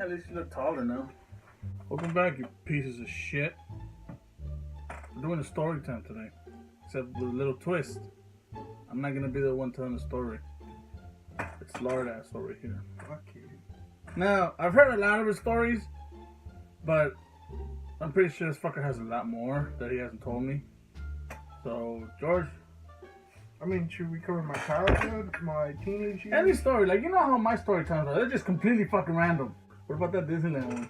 At least you look taller now. Welcome back, you pieces of shit. We're doing a story time today. Except with a little twist. I'm not gonna be the one telling the story. It's Lord ass over here. Fuck you. Now, I've heard a lot of his stories, but I'm pretty sure this fucker has a lot more that he hasn't told me. So, George? I mean, should we cover my childhood, my teenage years? Any story, like, you know how my story times are. They're just completely fucking random. What about that Disneyland one?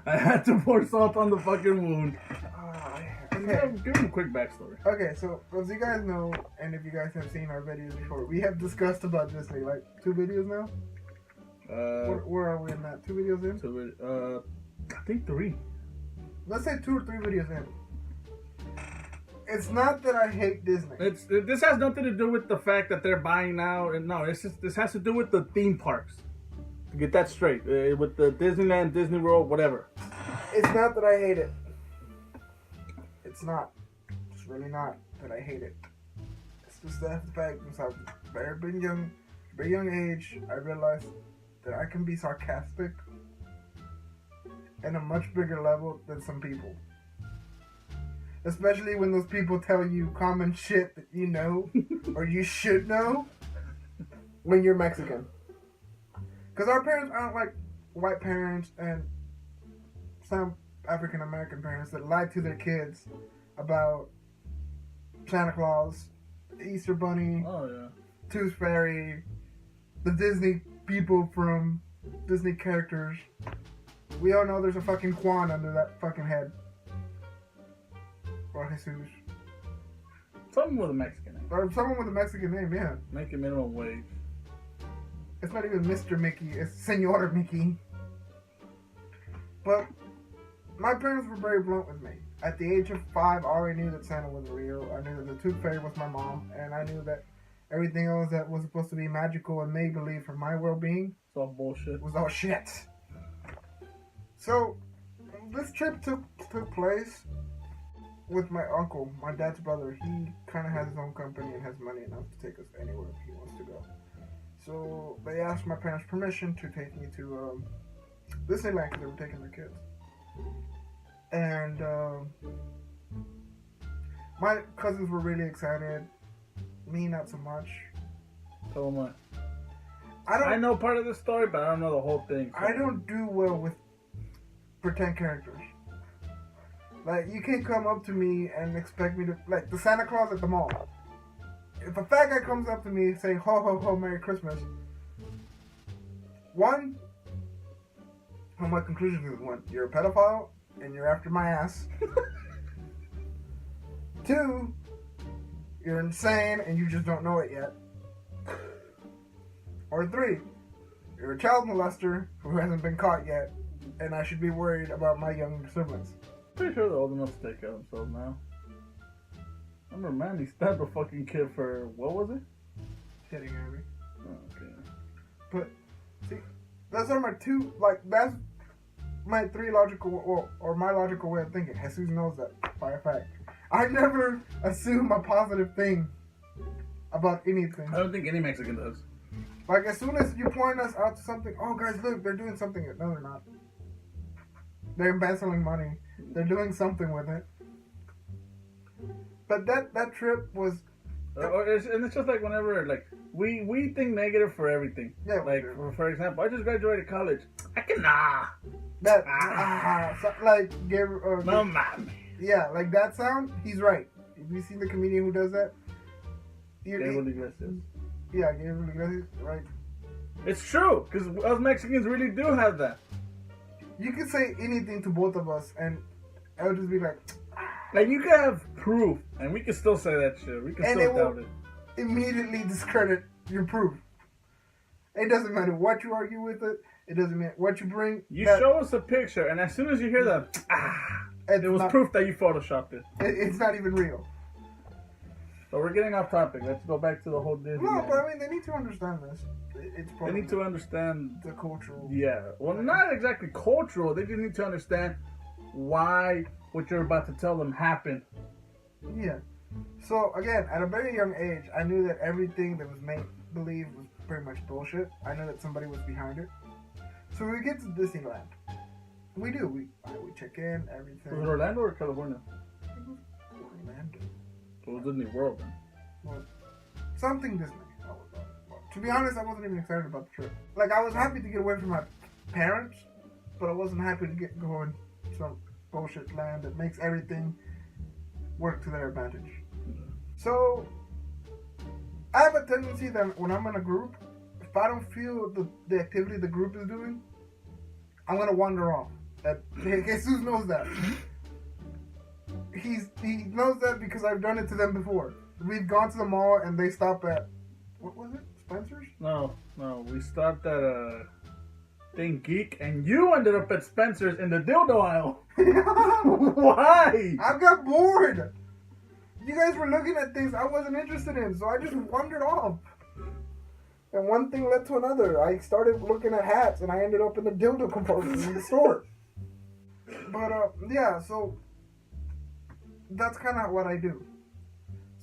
I had to pour salt on the fucking wound. Okay. Give him a quick backstory. Okay, so as you guys know, and if you guys have seen our videos before, we have discussed about Disney, like 2 videos now? Where are we in that? 2 videos in? I think 3. Let's say 2 or 3 videos in. It's not that I hate Disney. This has nothing to do with the fact that they're buying now. And no, this has to do with the theme parks. To get that straight, with the Disneyland, Disney World, whatever. It's not that I hate it. It's not. It's really not that I hate it. It's just the fact since I've very young age, I realized that I can be sarcastic at a much bigger level than some people. Especially when those people tell you common shit that you know or you should know when you're Mexican. Because our parents aren't like white parents and some African American parents that lie to their kids about Santa Claus, the Easter Bunny, Tooth Fairy, the Disney people from Disney characters. We all know there's a fucking Juan under that fucking head. Or Jesus. Someone with a Mexican name. Or someone with a Mexican name, yeah. Make it minimum wage. It's not even Mr. Mickey, it's Senor Mickey. But my parents were very blunt with me. At the age of 5, I already knew that Santa wasn't real. I knew that the Tooth Fairy was my mom, and I knew that everything else that was supposed to be magical and make-believe for my well-being It's all bullshit. was all shit. So, this trip took place with my uncle, my dad's brother. He kind of has his own company and has money enough to take us anywhere he wants to go. So they asked my parents' permission to take me to Disneyland because they were taking their kids. And my cousins were really excited. Me, not so much. So am I. I know part of the story, but I don't know the whole thing. So. I don't do well with pretend characters. Like, you can't come up to me and expect me to... Like, the Santa Claus at the mall. If a fat guy comes up to me saying, ho, ho, ho, Merry Christmas. 1, my conclusion is 1, you're a pedophile and you're after my ass. 2, you're insane and you just don't know it yet. Or 3, you're a child molester who hasn't been caught yet and I should be worried about my young siblings. Pretty sure they're old enough to take care of themselves now. I remember Mandy stabbed a fucking kid for, what was it? Hitting at me. Oh, okay. But, see, those are my 2, like, that's my 3 logical, or my logical way of thinking. Jesus knows that, by a fact. I never assume a positive thing about anything. I don't think any Mexican does. Like, as soon as you point us out to something, oh, guys, look, they're doing something. No, they're not. They're embezzling money. They're doing something with it. But that trip was... and it's just like whenever, like, we think negative for everything. Yeah, like, for example, I just graduated college. I can, no, man. Yeah, like that sound, he's right. If you see the comedian who does that... Gabriel Iglesias. Yeah, Gabriel Iglesias, right. It's true, because us Mexicans really do have that. You can say anything to both of us, and I would just be like... Like, you can have proof, and we can still say that shit. We can still doubt it. Immediately discredit your proof. It doesn't matter what you argue with it. It doesn't matter what you bring. You show us a picture, and as soon as you hear that, it was proof that you photoshopped it. It's not even real. So we're getting off topic. Let's go back to the whole Disney. No, but I mean, they need to understand this. They need to understand the cultural. Yeah. Well, not exactly cultural. They just need to understand why what you're about to tell them happened. Yeah. So again, at a very young age, I knew that everything that was make believe was pretty much bullshit. I know that somebody was behind it. So we get to Disneyland. We do. We check in, everything. Was it Orlando or California? I think it was Orlando. It was Disney World then. Well, something Disney. To be honest, I wasn't even excited about the trip. Like, I was happy to get away from my parents, but I wasn't happy to get going to some bullshit land that makes everything work to their advantage. So, I have a tendency that when I'm in a group, if I don't feel the activity the group is doing, I'm going to wander off. Jesus knows that. He knows that because I've done it to them before. We've gone to the mall and they stop at, what was it? Spencer's? No. We stopped at Think Geek and you ended up at Spencer's in the dildo aisle. Why? I got bored. You guys were looking at things I wasn't interested in, so I just wandered off. And one thing led to another. I started looking at hats and I ended up in the dildo compartment in the store. But, yeah, so that's kind of what I do.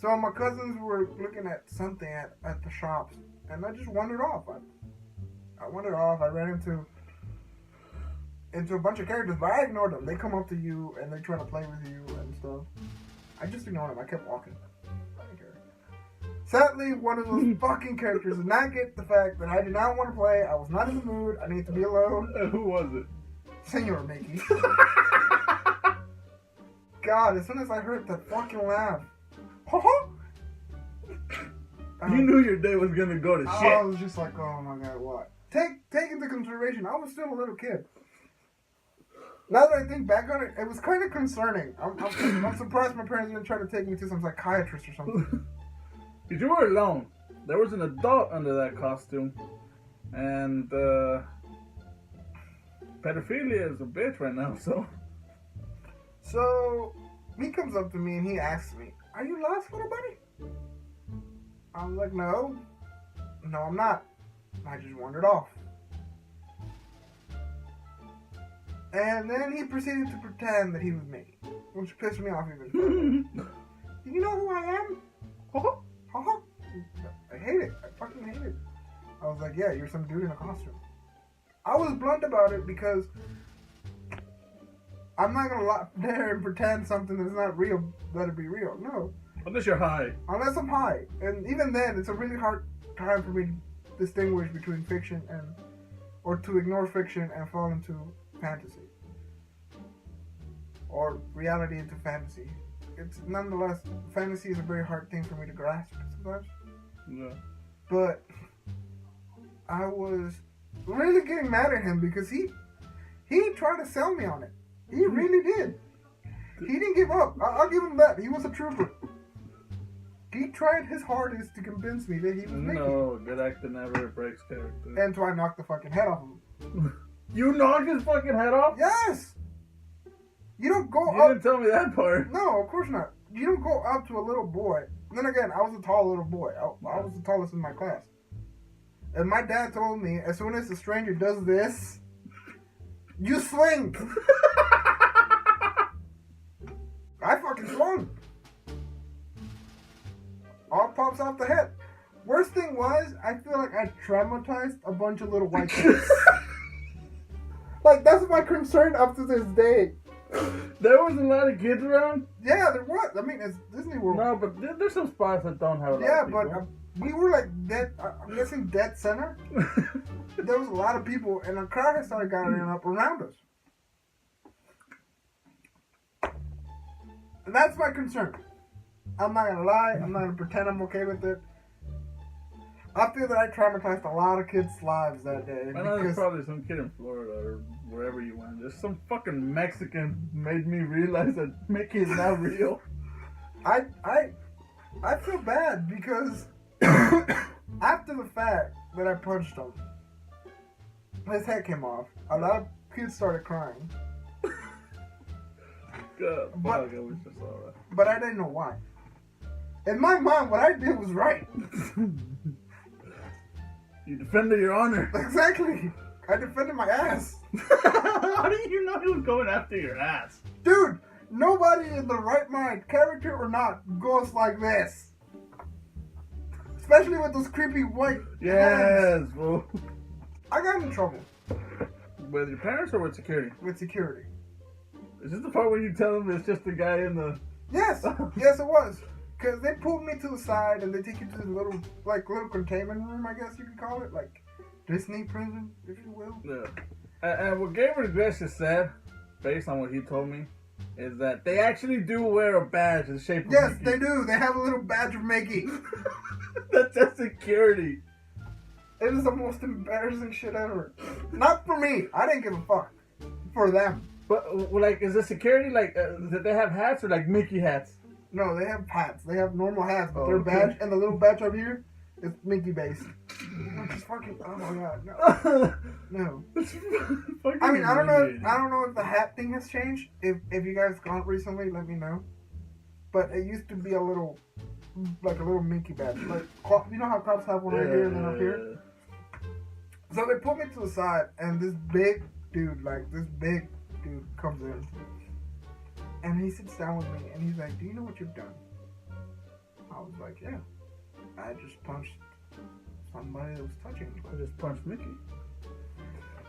So my cousins were looking at something at the shops, and I just wandered off. I wandered off. I ran into a bunch of characters, but I ignored them. They come up to you, and they try to play with you and stuff. I just ignored them. I kept walking. I didn't care. Sadly, one of those fucking characters did not get the fact that I did not want to play. I was not in the mood. I need to be alone. Who was it? Senor Mickey. God, as soon as I heard that fucking laugh. You knew your day was gonna go to shit. I was just like, oh my god, what? Take into consideration, I was still a little kid. Now that I think back on it, it was kind of concerning. I'm surprised my parents didn't try to take me to some psychiatrist or something. Because you were alone. There was an adult under that costume. And, pedophilia is a bitch right now, so. So, he comes up to me and he asks me, are you lost, little buddy? I was like, no. No, I'm not. I just wandered off. And then he proceeded to pretend that he was me, which pissed me off even further. Do you know who I am? I hate it. I fucking hate it. I was like, yeah, you're some dude in a costume. I was blunt about it because I'm not going to lie there and pretend something that's not real, let it be real. No. Unless you're high. Unless I'm high. And even then, it's a really hard time for me to distinguish between fiction or to ignore fiction and fall into fantasy. Or reality into fantasy. It's nonetheless, fantasy is a very hard thing for me to grasp sometimes. Yeah. But I was really getting mad at him because he tried to sell me on it. He really did. He didn't give up. I'll give him that. He was a trooper. He tried his hardest to convince me that he was making. No, good actor never breaks character. And so I knocked the fucking head off him. You knocked his fucking head off? Yes! You don't go You up. didn't tell me that part. No, of course not. You don't go up to a little boy. And then again, I was a tall little boy. I was the tallest in my class. And my dad told me, as soon as a stranger does this, you swing. I fucking swung. All pops off the head. Worst thing was, I feel like I traumatized a bunch of little white kids. Like, that's my concern up to this day. There was a lot of kids around? Yeah, there was. I mean, it's Disney World. No, but there's some spots that don't have a lot yeah, of people. but we were like dead, I'm guessing dead center. There was a lot of people, and a crowd had started gathering up around us. And that's my concern. I'm not gonna lie, I'm not gonna pretend I'm okay with it. I feel that I traumatized a lot of kids' lives that day. I know there's probably some kid in Florida or wherever you went. Just some fucking Mexican made me realize that Mickey is not real. I feel bad because after the fact that I punched him, his head came off. A lot of kids started crying. God, fuck, I wish I saw that. But I didn't know why. In my mind, what I did was right. You defended your honor. Exactly. I defended my ass. How do you know he was going after your ass? Dude, nobody in the right mind, character or not, goes like this. Especially with those creepy white Yes, hands. bro. I got in trouble With your parents or with security? with security. Is this the part where you tell them it's just the guy in the... Yes, yes, it was. Because they pulled me to the side and they take you to the little containment room, I guess you could call it. Like Disney prison, if you will. Yeah. And what Gabriel Iglesias said, based on what he told me, is that they actually do wear a badge in the shape of Yes, Mickey. they do. They have a little badge of Mickey. That's just security. It is the most embarrassing shit ever. Not for me. I didn't give a fuck. For them. But, like, is the security, like, did they have hats or, like, Mickey hats? No, they have hats. They have normal hats, but Oh, their okay. badge and the little badge up here is Mickey based. Which is fucking. Oh my god, no, no. I mean, I don't know if the hat thing has changed. If you guys gone recently, let me know. But it used to be a little Mickey badge. Like, you know how cops have one right here and then up here. So they put me to the side, and this big dude comes in. And he sits down with me, and he's like, do you know what you've done? I was like, yeah. I just punched somebody that was touching me. I just punched Mickey.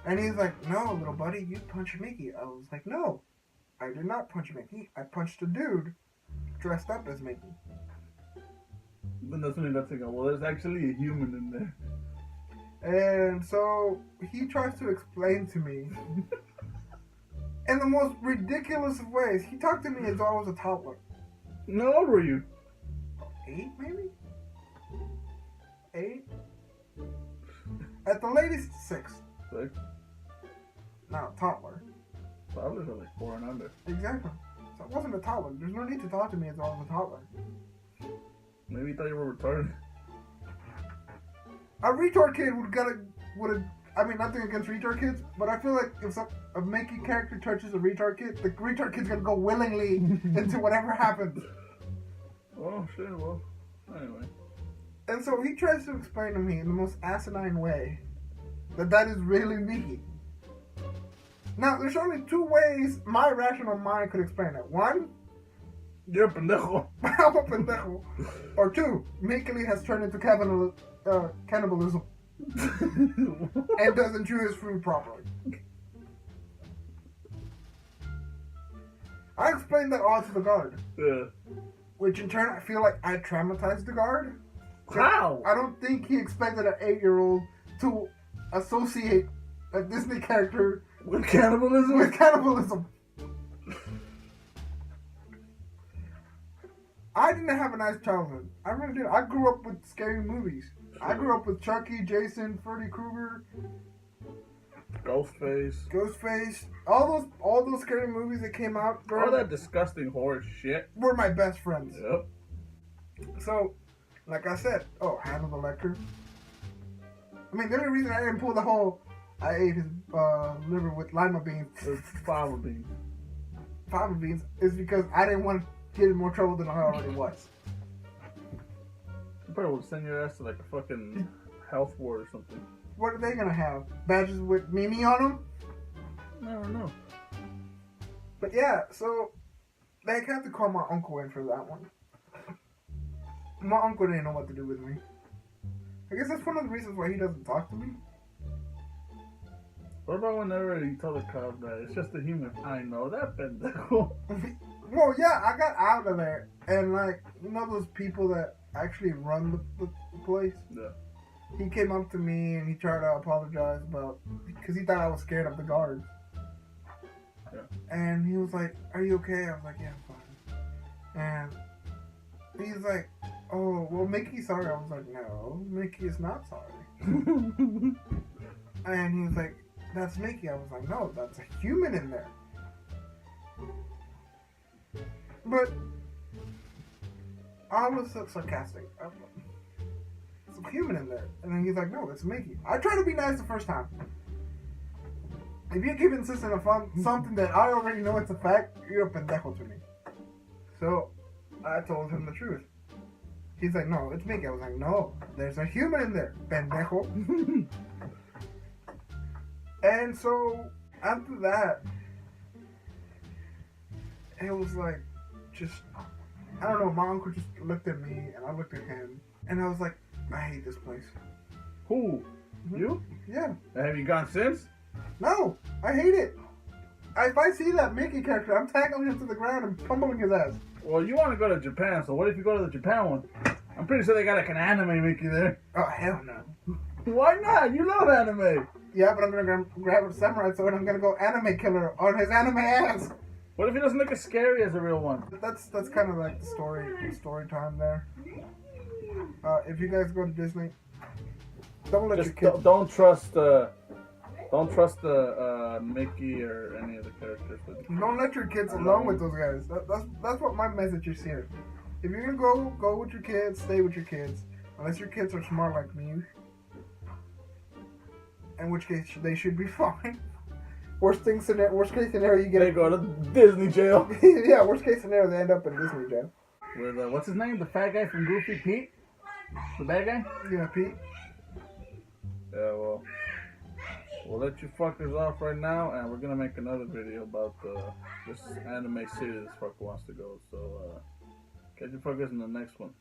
And he's like, no, little buddy, you punched Mickey. I was like, no, I did not punch Mickey. I punched a dude dressed up as Mickey. Then that's when he got to go, well, there's actually a human in there. And so he tries to explain to me in the most ridiculous of ways. He talked to me as though I was a toddler. How old were you? 8, maybe? 8? At the latest, 6. 6? No, toddler. Toddlers are like 4 and under. Exactly. So I wasn't a toddler. There's no need to talk to me as though I was a toddler. Maybe you thought you were retarded. A retard kid would have. I mean, nothing against retard kids, but I feel like if a Mickey character touches a retard kid, the retard kid's gonna go willingly into whatever happens. Oh, shit, well, anyway. And so he tries to explain to me in the most asinine way that is really Mickey. Now, there's only 2 ways my rational mind could explain it. 1, You're a pendejo. I'm a pendejo. Or 2, Mickey has turned into cannibalism and doesn't chew his food properly. I explained that all to the guard. Yeah. Which in turn, I feel like I traumatized the guard. How? I don't think he expected an 8-year-old to associate a Disney character With cannibalism? with cannibalism. I didn't have a nice childhood. I really did. I grew up with scary movies. I grew up with Chucky, Jason, Freddy Krueger, Ghostface. All those scary movies that came out All that disgusting horror shit. were my best friends. Yep. So, like I said, Hannibal Lecter. I mean, the only reason I didn't pull the whole I ate his liver with lima beans, It's fava beans. fava beans, is because I didn't want to get in more trouble than I already was. You probably would send your ass to like a fucking health ward or something. What are they gonna have? Badges with Mimi on them? I don't know. But yeah, so they had to call my uncle in for that one. My uncle didn't know what to do with me. I guess that's one of the reasons why he doesn't talk to me. What about whenever you tell the cop that it's just a human? I know that pendejo. Well, yeah, I got out of there, and like, you know those people that actually run the place? Yeah. He came up to me and he tried to apologize because he thought I was scared of the guards. Yeah. And he was like, "Are you okay?" I was like, "Yeah, I'm fine." And he's like, "Oh, well, Mickey's sorry." I was like, "No, Mickey is not sorry." And he was like, "That's Mickey." I was like, "No, that's a human in there." But I was sarcastic. It's a human in there. And then he's like, "No, it's Mickey." I try to be nice the first time. If you keep insisting on something that I already know it's a fact, you're a pendejo to me. So I told him the truth. He's like, "No, it's Mickey." I was like, "No, there's a human in there, pendejo." And so after that, it was like, just, I don't know, my uncle just looked at me and I looked at him and I was like, I hate this place. Who? You? Yeah. Have you gone since? No, I hate it. If I see that Mickey character, I'm tackling him to the ground and pummeling his ass. Well, you want to go to Japan, so what if you go to the Japan one? I'm pretty sure they got like an anime Mickey there. Oh, hell no. Why not? You love anime. Yeah, but I'm gonna grab a samurai sword and I'm gonna go anime killer on his anime ass. What if he doesn't look as scary as the real one? That's kind of like the story time there. If you guys go to Disney, don't let your kids. Don't trust Mickey or any of the characters. Don't let your kids alone with those guys. That's what my message is here. If you're gonna go with your kids, stay with your kids. Unless your kids are smart like me, in which case they should be fine. Worst case scenario, you get. They go to Disney jail. Yeah, worst case scenario, they end up in Disney jail. With what's his name? The fat guy from Goofy, Pete. The bad guy. Yeah, Pete. Yeah, well, we'll let you fuckers off right now, and we're gonna make another video about this anime city this fucker wants to go. So, catch you fuckers in the next one.